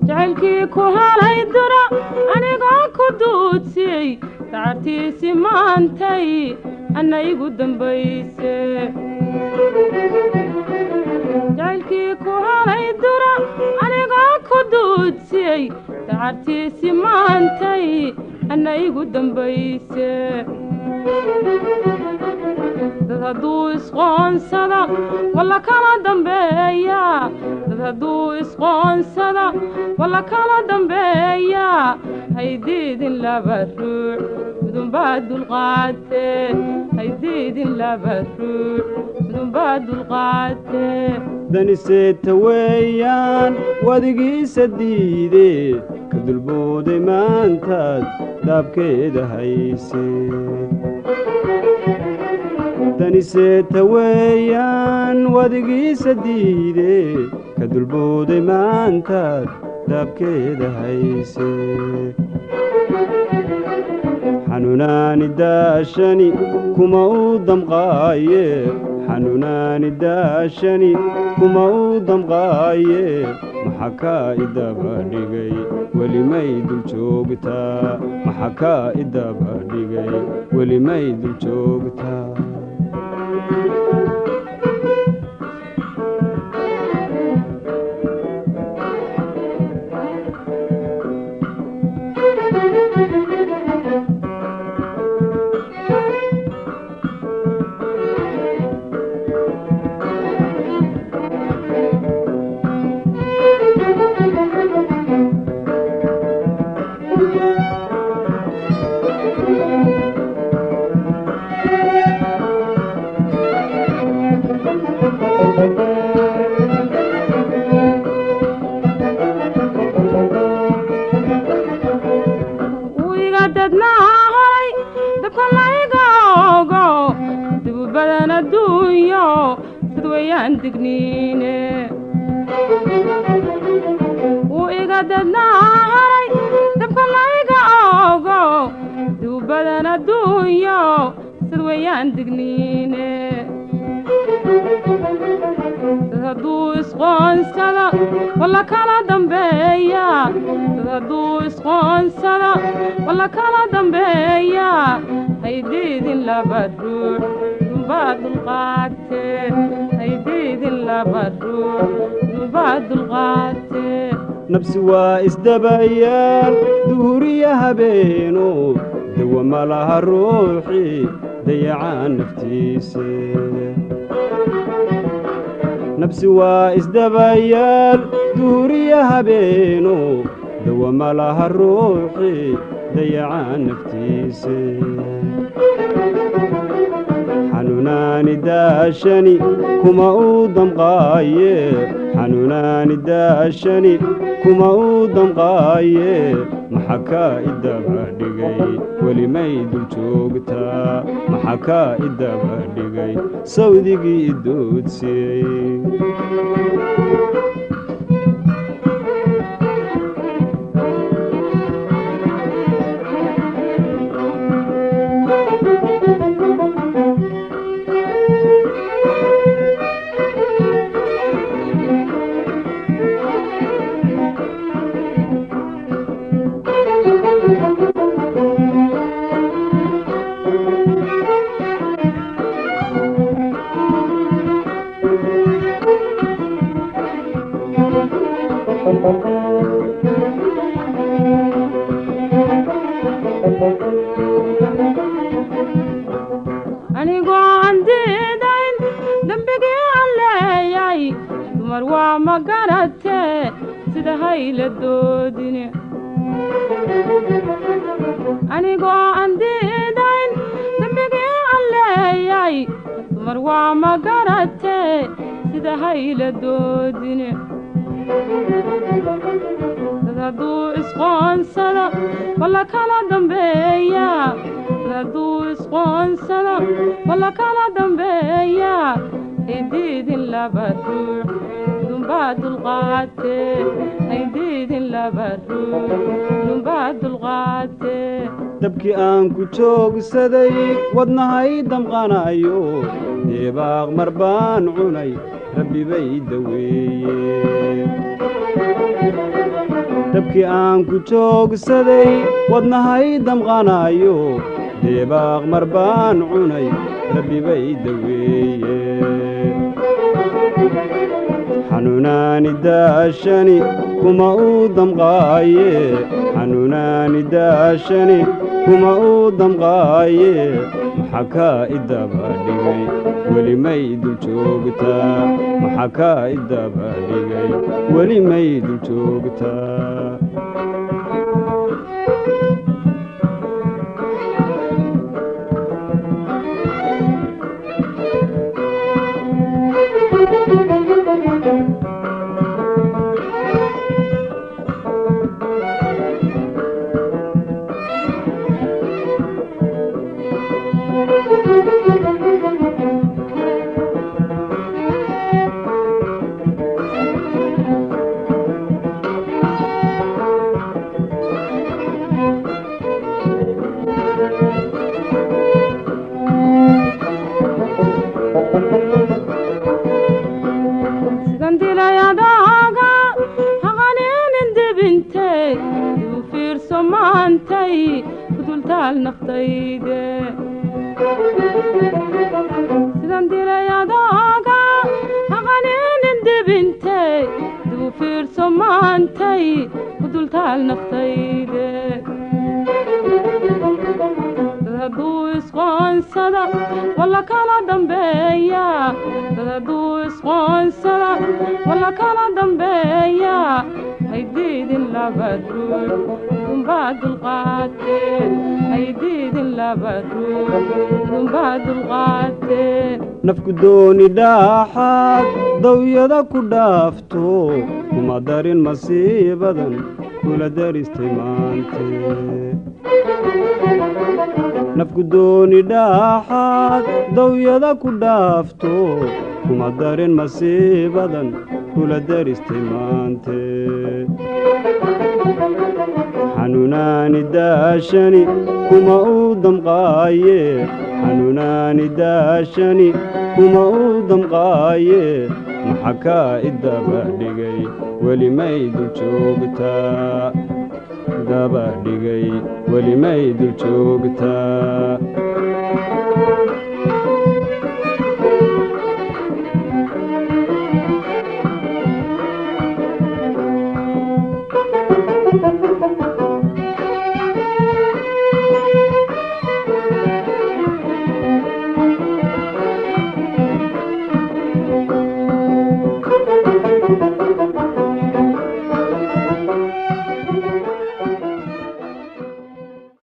jacaylkii ku halay dura anigoo ku duudsiyey sacartiisi maantay ana igu dambayse jacaylkii ku halay dura anigoo ku duudsiyey sacartiisi maantay ana igu dambayse dad hadduu isqoonsada walla kala dambeeya dad hadduu isqoonsada walla kala dambeeya haydiidin laba ruux midunbaa dulqaatee haydiidin laba ruux midunbaa dulqaatee daniseeta weeyaan wadigiisa diide ka dulbooday maantaad daabkeeda hayse daniseeta weeyaan wadigiisa diide ka dulbooday maantaad daabkeeda hayse xanuunaani daashani kuma u damqaaye xanuunaani daashani kuma u damqaaye maxaa kaa idaba dhigay welimay dul joogtaa maxaa kaa idaba dhigay welimay dul joogtaa nabsi waa isdabayaal duhuriya habeeno dawa ma laha ruuxii dayacaan naftiise nabsi waa isdabayaal duhuriya habeeno dawa ma laha ruuxii dayacaan naftiise xanuunaani daashani kuma u damqaaye xanuunaani daashani kuma u damqaaye maxaa kaa idaba dhigay welimay dul joogtaa maxaa kaa idaba dhigay sawdigii idoodsiyey doodine anigoo aan diidayn dembigii aan leeyay dumar waa ma garatee sida hayla doodine dad hadduu isqoonsada walla kala dambeeya dad hadduu isqoonsada walla kala dambeeya haydiidin laba ruux dunbaa dulqaatee haydiidin laba ruux dunbaa dulqaatee dabkii aan ku joogsaday wadnahay damqanayo deebaaq mar baan cunay rabbi bay daweeye dabkii aan ku joogsaday wadnahay damqanayo deebaaq mar baan cunay rabbi bay daweeye xanuunaani daashani kuma uu damqaaye xanuunaani daashani kuma uu damqaaye maxaa kaa idaba dhigay weli may dul joogtaa maxaa kaa idaba dhigay weli may dul joogtaa sidan dilayadaaga haqaninin dibintay dib u fiirso maantay ku dultaal naftayde dad hadduu isqoonsada walla kala dambeeya dad hadduu isqoonsada walla kala dambeeya haydiidin laba ruux dunbaa dulqaatee haydiidin laba ruux dunbaa dulqaatee nafku dooni dhaaxaad dawyada ku dhaafto kuma darin masiibadan kula daristay maantee nafku dooni dhaaxaad dawyada ku dhaafto kuma darin masiibadan kula daristay maantee xanuunaani daashani kuma uu damqaaye xanuunaani daashani kuma uu damqaaye maxaa kaa idaba dhigay weli may dul joogtaa daba dhigay weli may dul joogtaa